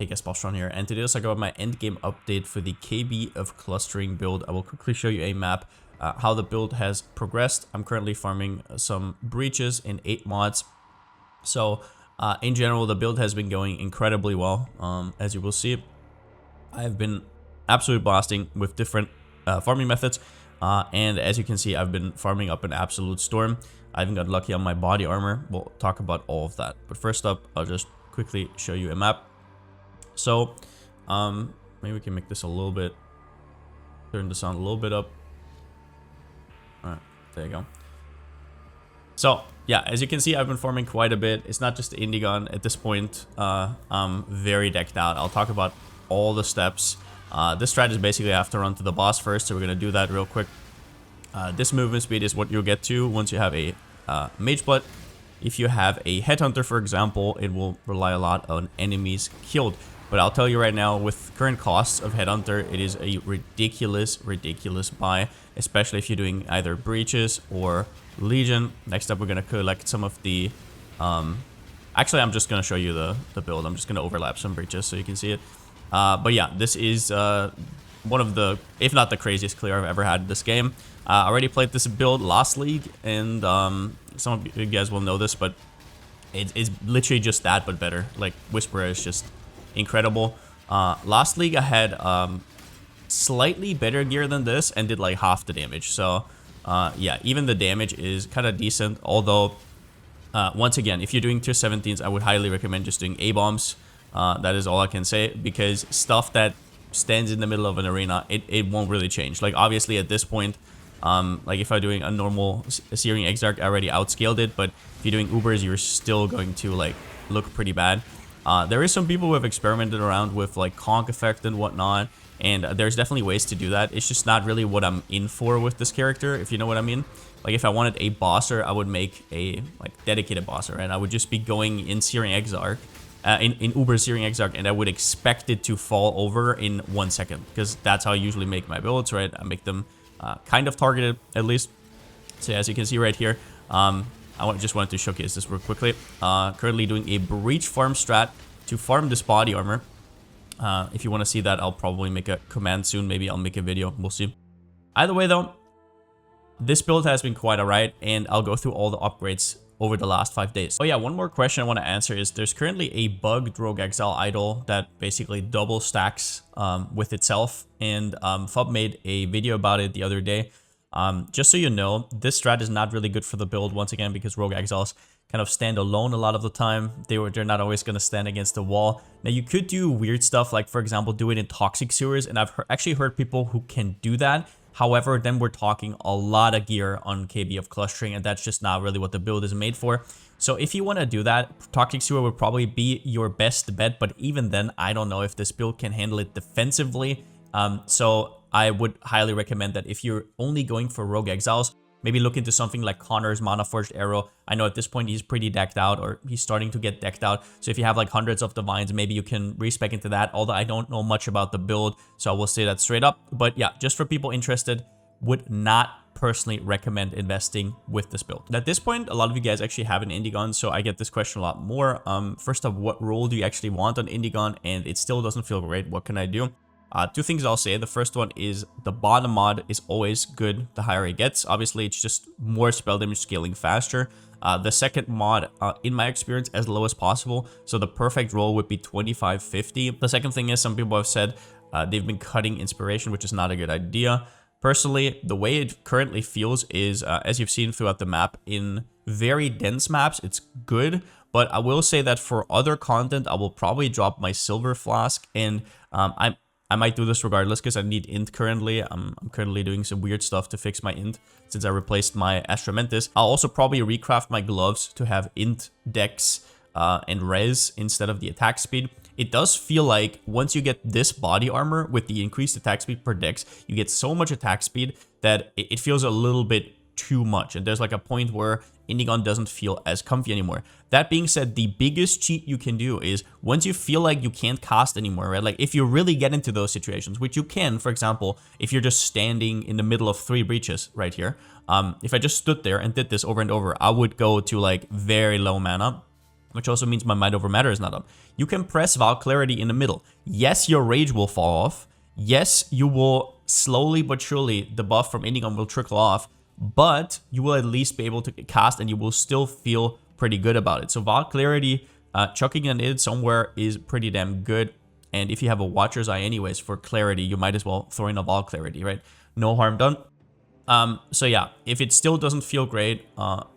Hey guys, Palsteron here, and today let's talk about my endgame update for the KB of clustering build. I will quickly show you a map, how the build has progressed. I'm currently farming some breaches in 8 mods. So in general, the build has been going incredibly well. As you will see, I have been absolutely blasting with different farming methods. And as you can see, I've been farming up an absolute storm. I even got lucky on my body armor. We'll talk about all of that. But first up, I'll just quickly show you a map. So, maybe we can make this a little bit, turn the sound a little bit up. Alright, there you go. So, yeah, as you can see, I've been farming quite a bit. It's not just the Indigon at this point. I'm very decked out. I'll talk about all the steps. This strat is basically I have to run to the boss first, so we're going to do that real quick. This movement speed is what you'll get to once you have a Mage Blood. If you have a Headhunter, for example, it will rely a lot on enemies killed. But I'll tell you right now, with current costs of Headhunter, it is a ridiculous buy, especially if you're doing either Breaches or Legion. Next up, we're going to collect some of the... actually, I'm just going to show you the build. I'm just going to overlap some Breaches so you can see it. But yeah, this is one of the, if not the craziest clear I've ever had in this game. I already played this build last league, and some of you guys will know this, but it's literally just that, but better. Like, Whisperer is just incredible. Last league I had slightly better gear than this and did like half the damage. So yeah, even the damage is kind of decent. Although once again, if you're doing tier 17s, I would highly recommend just doing A-bombs. That is all I can say, because stuff that stands in the middle of an arena, it won't really change. Like, obviously at this point, like if I'm doing a normal Searing Exarch, I already outscaled it, but if you're doing Ubers, you're still going to like look pretty bad. There is some people who have experimented around with like conk effect and whatnot, and there's definitely ways to do that. It's just not really what I'm in for with this character, if you know what I mean. Like, if I wanted a bosser, I would make a like dedicated bosser, and I would just be going in Searing Exarch, in Uber Searing Exarch, and I would expect it to fall over in 1 second, because that's how I usually make my builds, right? I make them kind of targeted, at least. So as you can see right here, just wanted to showcase this real quickly. Currently doing a breach farm strat to farm this body armor. If you want to see that, I'll probably make a command soon. Maybe I'll make a video. We'll see. Either way, though, this build has been quite alright, and I'll go through all the upgrades over the last 5 days. Oh yeah, one more question I want to answer is there's currently a bugged Rogue Exile idol that basically double stacks with itself, and Fub made a video about it the other day. Just so you know, this strat is not really good for the build, once again, because Rogue Exiles kind of stand alone a lot of the time. They're not always going to stand against the wall. Now, you could do weird stuff, like, for example, do it in Toxic Sewers, and I've actually heard people who can do that. However, then we're talking a lot of gear on KB of clustering, and that's just not really what the build is made for. So if you want to do that, Toxic Sewer would probably be your best bet, but even then, I don't know if this build can handle it defensively. So I would highly recommend that if you're only going for Rogue Exiles, maybe look into something like Connor's Mana Forged Arrow. I know at this point he's pretty decked out, or he's starting to get decked out. So if you have like hundreds of divines, maybe you can respec into that. Although I don't know much about the build, so I will say that straight up. But yeah, just for people interested, would not personally recommend investing with this build. At this point, a lot of you guys actually have an Indigon, so I get this question a lot more. First off, what role do you actually want on Indigon? And it still doesn't feel great. What can I do? Two things I'll say. The first one is the bottom mod is always good the higher it gets. Obviously, it's just more spell damage scaling faster. The second mod, in my experience, as low as possible. So the perfect roll would be 2550. The second thing is, some people have said they've been cutting inspiration, which is not a good idea. Personally, the way it currently feels is, as you've seen throughout the map, in very dense maps, it's good. But I will say that for other content, I will probably drop my Silver Flask, and I might do this regardless because I need int currently. I'm currently doing some weird stuff to fix my int since I replaced my Astramentis. I'll also probably recraft my gloves to have int, dex, and res instead of the attack speed. It does feel like once you get this body armor with the increased attack speed per dex, you get so much attack speed that it feels a little bit too much. And there's like a point where Indigon doesn't feel as comfy anymore. That being said, the biggest cheat you can do is once you feel like you can't cast anymore, right? Like if you really get into those situations, which you can, for example, if you're just standing in the middle of 3 breaches right here. If I just stood there and did this over and over, I would go to like very low mana. which also means my Might Over Matter is not up. You can press Val Clarity in the middle. Yes, your Rage will fall off. Yes, you will slowly but surely, the buff from Indigon will trickle off, but you will at least be able to cast and you will still feel pretty good about it. So Val Clarity, chucking an id somewhere is pretty damn good. And if you have a Watcher's Eye anyways for clarity, you might as well throw in a Val Clarity, right? No harm done. So yeah, if it still doesn't feel great,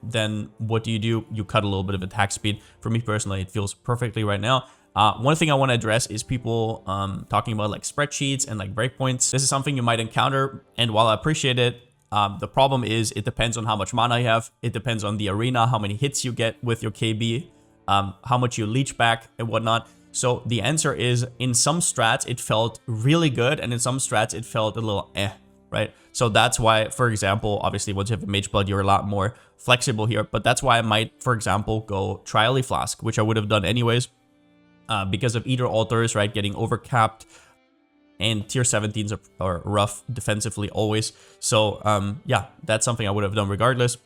then what do? You cut a little bit of attack speed. For me personally, it feels perfectly right now. One thing I want to address is people talking about like spreadsheets and like breakpoints. This is something you might encounter, and while I appreciate it, the problem is it depends on how much mana you have. It depends on the arena, how many hits you get with your KB, how much you leech back and whatnot. So the answer is, in some strats it felt really good, and in some strats it felt a little right? So that's why, for example, obviously once you have a Mage Blood, you're a lot more flexible here, but that's why I might, for example, go Trially Flask, which I would have done anyways, because of Ether Altars, right, getting overcapped, and tier 17s are rough defensively always. So yeah, that's something I would have done regardless.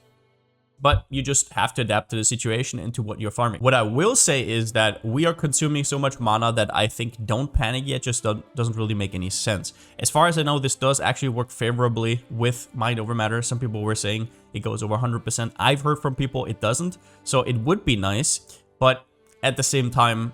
But you just have to adapt to the situation and to what you're farming. What I will say is that we are consuming so much mana that I think don't panic yet just doesn't really make any sense. As far as I know, this does actually work favorably with Might Over Matter. Some people were saying it goes over 100%. I've heard from people it doesn't. So it would be nice, but at the same time,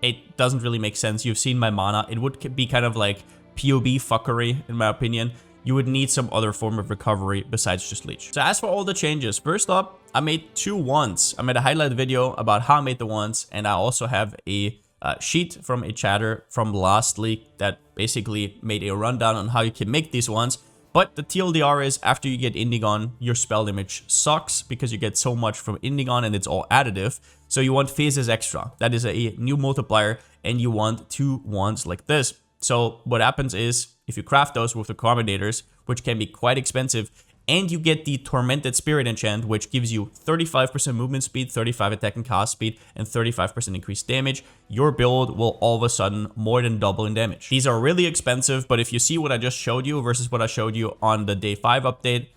it doesn't really make sense. You've seen my mana. It would be kind of like POB fuckery, in my opinion. You would need some other form of recovery besides just Leech. So as for all the changes, first up, I made 2 wands. I made a highlight video about how I made the wands, and I also have a sheet from a chatter from last leak that basically made a rundown on how you can make these wands. But the TLDR is, after you get Indigon, your spell damage sucks because you get so much from Indigon and it's all additive. So you want Phases Extra. That is a new multiplier, and you want 2 wands like this. So what happens is, if you craft those with the combinators, which can be quite expensive, and you get the Tormented Spirit enchant, which gives you 35% movement speed, 35 attack and cast speed, and 35% increased damage, your build will all of a sudden more than double in damage. These are really expensive, but if you see what I just showed you versus what I showed you on the day 5 update,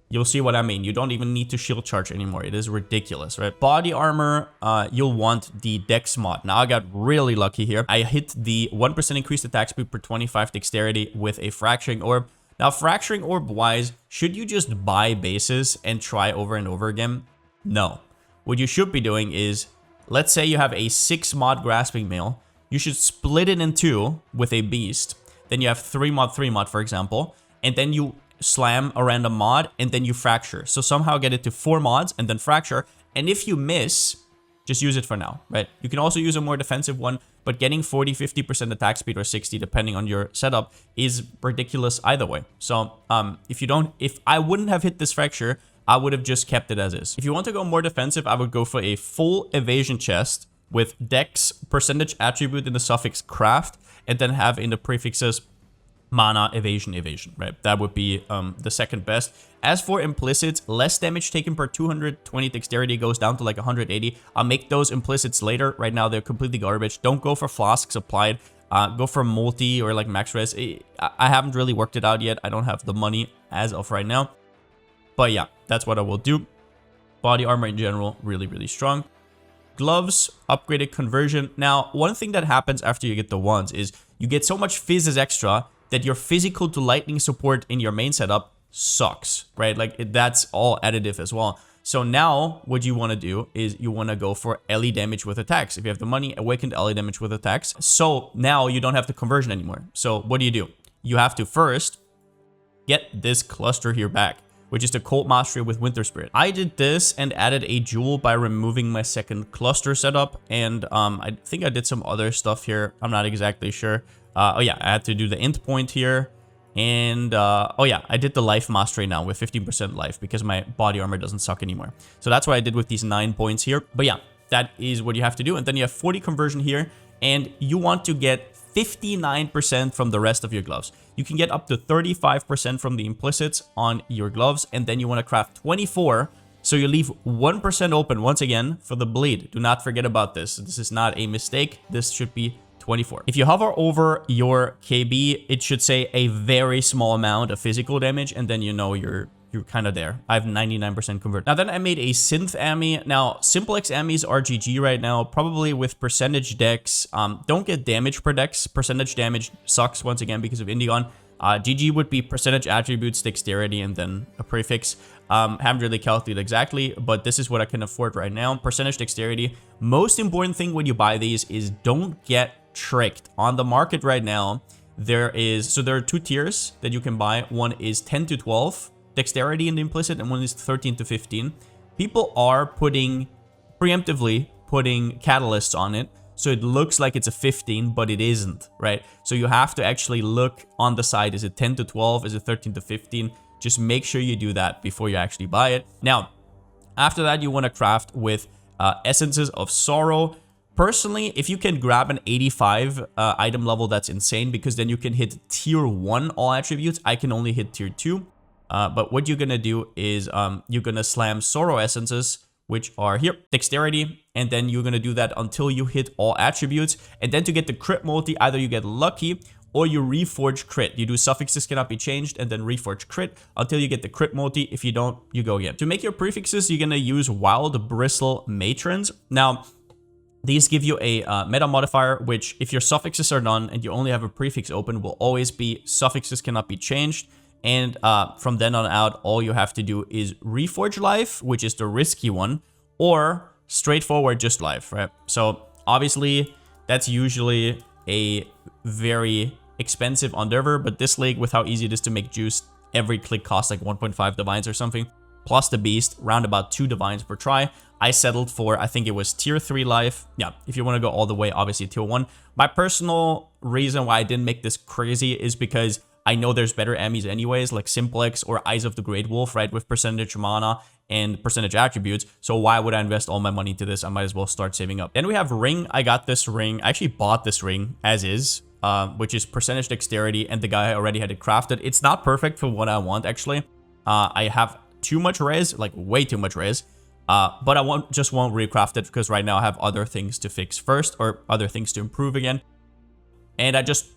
you'll see what I mean. You don't even need to shield charge anymore. It is ridiculous, right? Body armor, you'll want the Dex mod. Now, I got really lucky here. I hit the 1% increased attack speed per 25 dexterity with a Fracturing Orb. Now, Fracturing Orb wise, should you just buy bases and try over and over again? No. What you should be doing is, let's say you have a 6 mod Grasping Mail. You should split it in 2 with a Beast. Then you have 3 mod, for example. And then you slam a random mod, and then you fracture. So somehow get it to 4 mods and then fracture. And if you miss, just use it for now, right? You can also use a more defensive one, but getting 40-50% attack speed or 60 depending on your setup is ridiculous either way. So if I wouldn't have hit this fracture, I would have just kept it as is. If you want to go more defensive, I would go for a full evasion chest with Dex percentage attribute in the suffix craft, and then have in the prefixes mana, evasion, right? That would be the second best. As for implicits, less damage taken per 220 dexterity goes down to like 180. I'll make those implicits later. Right now, they're completely garbage. Don't go for flasks applied. Go for multi or like max res. I haven't really worked it out yet. I don't have the money as of right now. But yeah, that's what I will do. Body armor in general, really, really strong. Gloves, upgraded conversion. Now, one thing that happens after you get the wands is you get so much Phases Extra that your physical to lightning support in your main setup sucks, right? Like that's all additive as well. So now what you want to do is you want to go for LE damage with attacks. If you have the money, awakened LE damage with attacks. So now you don't have the conversion anymore. So what do? You have to first get this cluster here back, which is the Cult Mastery with Winter Spirit. I did this and added a jewel by removing my second cluster setup. And I think I did some other stuff here. I'm not exactly sure. Oh yeah, I had to do the int point here. And oh yeah, I did the life mastery now with 15% life because my body armor doesn't suck anymore. So that's what I did with these 9 points here. But yeah, that is what you have to do. And then you have 40 conversion here, and you want to get 59% from the rest of your gloves. You can get up to 35% from the implicits on your gloves, and then you want to craft 24. So you leave 1% open once again for the bleed. Do not forget about this. This is not a mistake. This should be 24. If you hover over your KB, it should say a very small amount of physical damage, and then you know you're you're kind of there. I have 99% convert. Now then I made a synth Ami. Now simplex Amis are GG right now, probably with percentage decks. Don't get damage per decks. Percentage damage sucks once again because of Indigon. GG would be percentage attributes, dexterity, and then a prefix. Haven't really calculated exactly, but this is what I can afford right now. Percentage dexterity. Most important thing when you buy these is don't get tricked. On the market right now, there are 2 tiers that you can buy. One is 10 to 12 dexterity in the implicit, and one is 13 to 15. People are preemptively putting catalysts on it, so it looks like it's a 15, but it isn't, right? So you have to actually look on the side. Is it 10 to 12? Is it 13 to 15? Just make sure you do that before you actually buy it. Now, after that, you want to craft with Essences of Sorrow. Personally, if you can grab an 85 item level, that's insane, because then you can hit tier 1 all attributes. I can only hit tier 2. But what you're going to do is you're going to slam Sorrow Essences, which are here, dexterity, and then you're going to do that until you hit all attributes. And then to get the crit multi, either you get lucky or you reforge crit. You do suffixes cannot be changed and then reforge crit until you get the crit multi. If you don't, you go again. To make your prefixes, you're going to use Wild Bristle Matrons. Now, these give you a meta modifier, which if your suffixes are done and you only have a prefix open, will always be suffixes cannot be changed. And from then on out, all you have to do is Reforge Life, which is the risky one, or straightforward just Life, right? So obviously, that's usually a very expensive endeavor, but this league, with how easy it is to make juice, every click costs like 1.5 divines or something, plus the beast, round about 2 divines per try. I settled for, I think it was tier 3 life. Yeah, if you want to go all the way, obviously tier 1. My personal reason why I didn't make this crazy is because I know there's better Amis anyways, like Simplex or Eyes of the Great Wolf, right, with percentage mana and percentage attributes. So why would I invest all my money into this? I might as well start saving up. Then we have Ring. I got this ring. I actually bought this ring as is, which is percentage dexterity, and the guy already had it crafted. It's not perfect for what I want, actually. I have too much res, like way too much res. But I won't recraft it because right now I have other things to fix first, or other things to improve again. And I just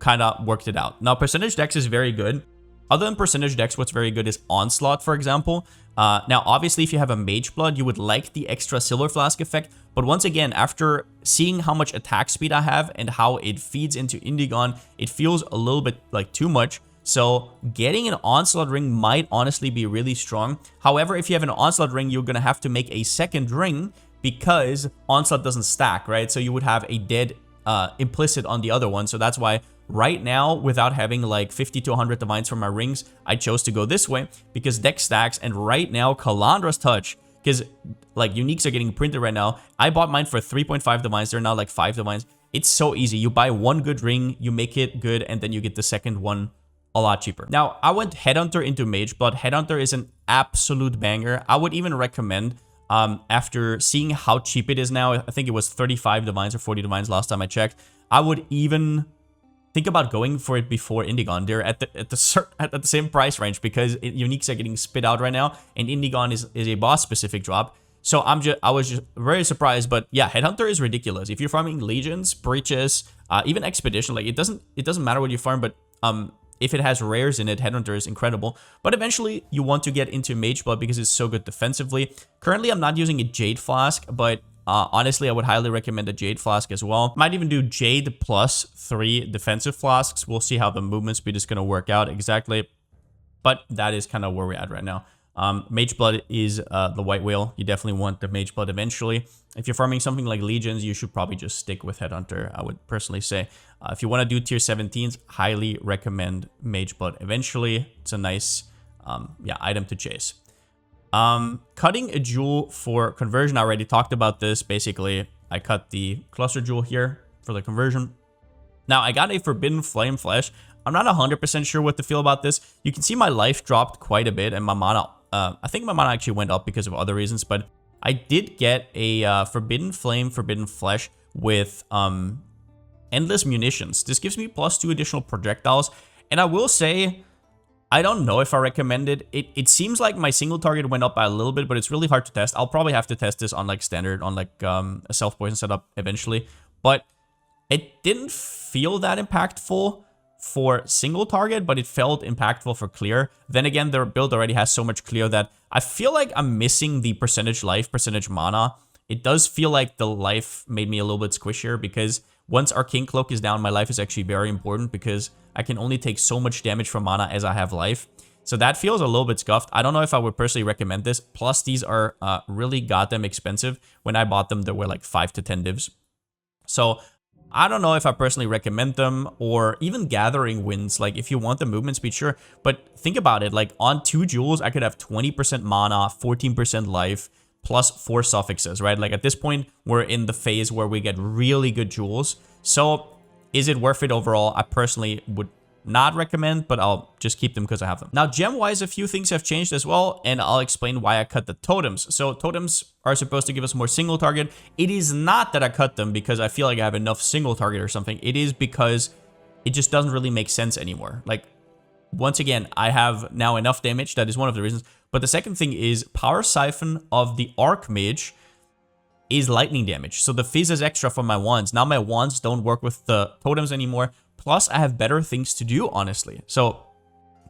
kind of worked it out. Now, percentage dex is very good. Other than percentage dex, what's very good is Onslaught, for example. Now, obviously, if you have a Mage Blood, you would like the extra Silver Flask effect. But once again, after seeing how much attack speed I have and how it feeds into Indigon, it feels a little bit like too much. So getting an Onslaught ring might honestly be really strong. However, if you have an Onslaught ring, you're going to have to make a second ring because Onslaught doesn't stack, right? So you would have a dead implicit on the other one. So that's why right now, without having like 50 to 100 divines for my rings, I chose to go this way because deck stacks. And right now, Kalandra's Touch, because like uniques are getting printed right now. I bought mine for 3.5 divines. They're now like 5 divines. It's so easy. You buy one good ring, you make it good, and then you get the second one a lot cheaper. Now, I went Headhunter into Mage Blood. Headhunter is an absolute banger. I would even recommend, after seeing how cheap it is now, I think it was 35 divines or 40 divines last time I checked, I would even think about going for it before Indigon. They're at the same price range because uniques are getting spit out right now, and Indigon is a boss specific drop. So I was just very surprised. But yeah, Headhunter is ridiculous. If you're farming Legions, Breaches, even Expedition, like it doesn't matter what you farm, but if it has rares in it, Headhunter is incredible. But eventually, you want to get into Mage Blood because it's so good defensively. Currently, I'm not using a Jade Flask, but honestly, I would highly recommend a Jade Flask as well. Might even do Jade plus 3 defensive flasks. We'll see how the movement speed is going to work out exactly. But that is kind of where we're at right now. Mage Blood is the white whale. You definitely want the Mage Blood eventually. If you're farming something like Legions, you should probably just stick with Headhunter, I would personally say. If you want to do tier 17s, highly recommend Mage Blood eventually. It's a nice item to chase. Cutting a jewel for conversion, I already talked about this. Basically, I cut the cluster jewel here for the conversion. Now, I got a Forbidden Flame Flesh. I'm not 100% sure what to feel about this. You can see my life dropped quite a bit, and my mana, I think my mana actually went up because of other reasons, but I did get a Forbidden Flame, Forbidden Flesh with Endless Munitions. This gives me +2 additional projectiles, and I will say, I don't know if I recommend it. It seems like my single target went up by a little bit, but it's really hard to test. I'll probably have to test this on like standard, on like a self-poison setup eventually, but it didn't feel that impactful for single target, but it felt impactful for clear. Then again, their build already has so much clear that I feel like I'm missing the percentage life, percentage mana. It does feel like the life made me a little bit squishier, because once Arcane Cloak is down, my life is actually very important, because I can only take so much damage from mana as I have life. So that feels a little bit scuffed. I don't know if I would personally recommend this. Plus, these are really goddamn expensive. When I bought them, they were like 5 to 10 divs. So I don't know if I personally recommend them, or even gathering wins. Like, if you want the movement speed, sure. But think about it. Like, on 2 jewels, I could have 20% mana, 14% life, plus 4 suffixes, right? Like, at this point, we're in the phase where we get really good jewels. So is it worth it overall? I personally would not recommend, but I'll just keep them because I have them. Now, gem-wise, a few things have changed as well, and I'll explain why I cut the totems. So totems are supposed to give us more single target. It is not that I cut them because I feel like I have enough single target or something. It is because it just doesn't really make sense anymore. Like, once again, I have now enough damage. That is one of the reasons. But the second thing is Power Siphon of the Archmage is lightning damage. So the fizz is extra from my wands. Now my wands don't work with the totems anymore. Plus, I have better things to do, honestly. So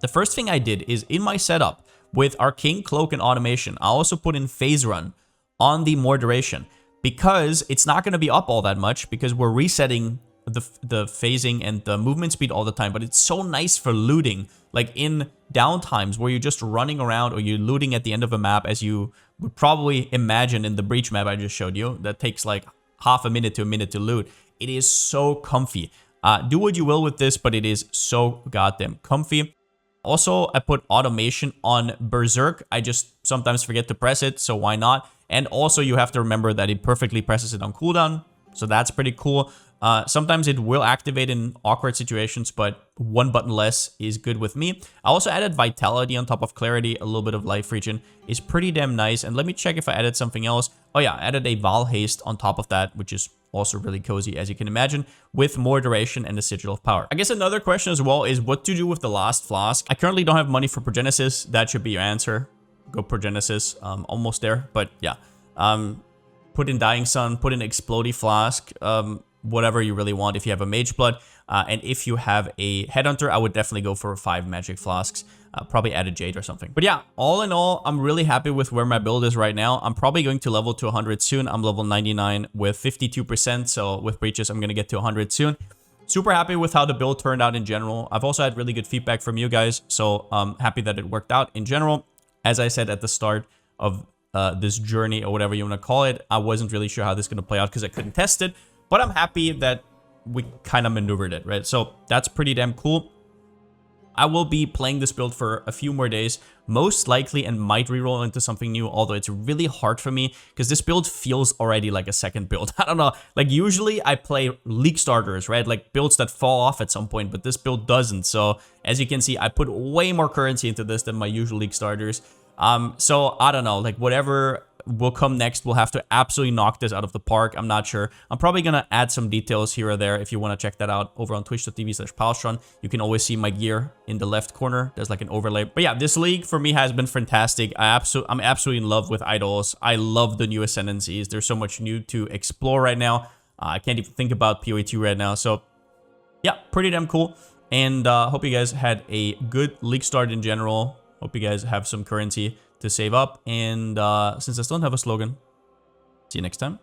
the first thing I did is, in my setup with Arcane Cloak and Automation, I also put in Phase Run on the more duration, because it's not going to be up all that much, because we're resetting the phasing and the movement speed all the time. But it's so nice for looting, like in downtimes where you're just running around, or you're looting at the end of a map, as you would probably imagine in the breach map I just showed you, that takes like half a minute to a minute to loot. It is so comfy. Do what you will with this, but it is so goddamn comfy. Also, I put automation on Berserk. I just sometimes forget to press it, so why not? And also, you have to remember that it perfectly presses it on cooldown, so that's pretty cool. Sometimes it will activate in awkward situations, but one button less is good with me. I also added Vitality on top of Clarity. A little bit of Life Regen is pretty damn nice. And let me check if I added something else. Oh yeah, I added a Val Haste on top of that, which is also really cozy, as you can imagine, with more duration and the Sigil of Power. I guess another question as well is what to do with the last flask. I currently don't have money for Progenesis. That should be your answer. Go Progenesis. Almost there, but yeah. Put in Dying Sun, put in Explodey Flask, whatever you really want if you have a Mage Blood. And if you have a Headhunter, I would definitely go for 5 Magic Flasks. Probably add a Jade or something. But yeah, all in all, I'm really happy with where my build is right now. I'm probably going to level to 100 soon. I'm level 99 with 52%. So with breaches, I'm going to get to 100 soon. Super happy with how the build turned out in general. I've also had really good feedback from you guys. So I'm happy that it worked out in general. As I said at the start of this journey, or whatever you want to call it, I wasn't really sure how this is going to play out because I couldn't test it. But I'm happy that we kind of maneuvered it, right? So that's pretty damn cool. I will be playing this build for a few more days, most likely, and might reroll into something new, although it's really hard for me because this build feels already like a second build. I don't know, like usually I play League starters, right? Like builds that fall off at some point, but this build doesn't. So as you can see, I put way more currency into this than my usual League starters. So I don't know, like whatever will come next, we'll have to absolutely knock this out of the park. I'm not sure. I'm probably gonna add some details here or there if you want to check that out over on twitch.tv/Palsteron. You can always see my gear in the left corner. There's like an overlay. But yeah, this league for me has been fantastic. I'm absolutely in love with idols. I love the new ascendancies. There's so much new to explore right now. I can't even think about PoE2 right now. So yeah, pretty damn cool. And hope you guys had a good league start in general. Hope you guys have some currency to save up. And since I still don't have a slogan, see you next time.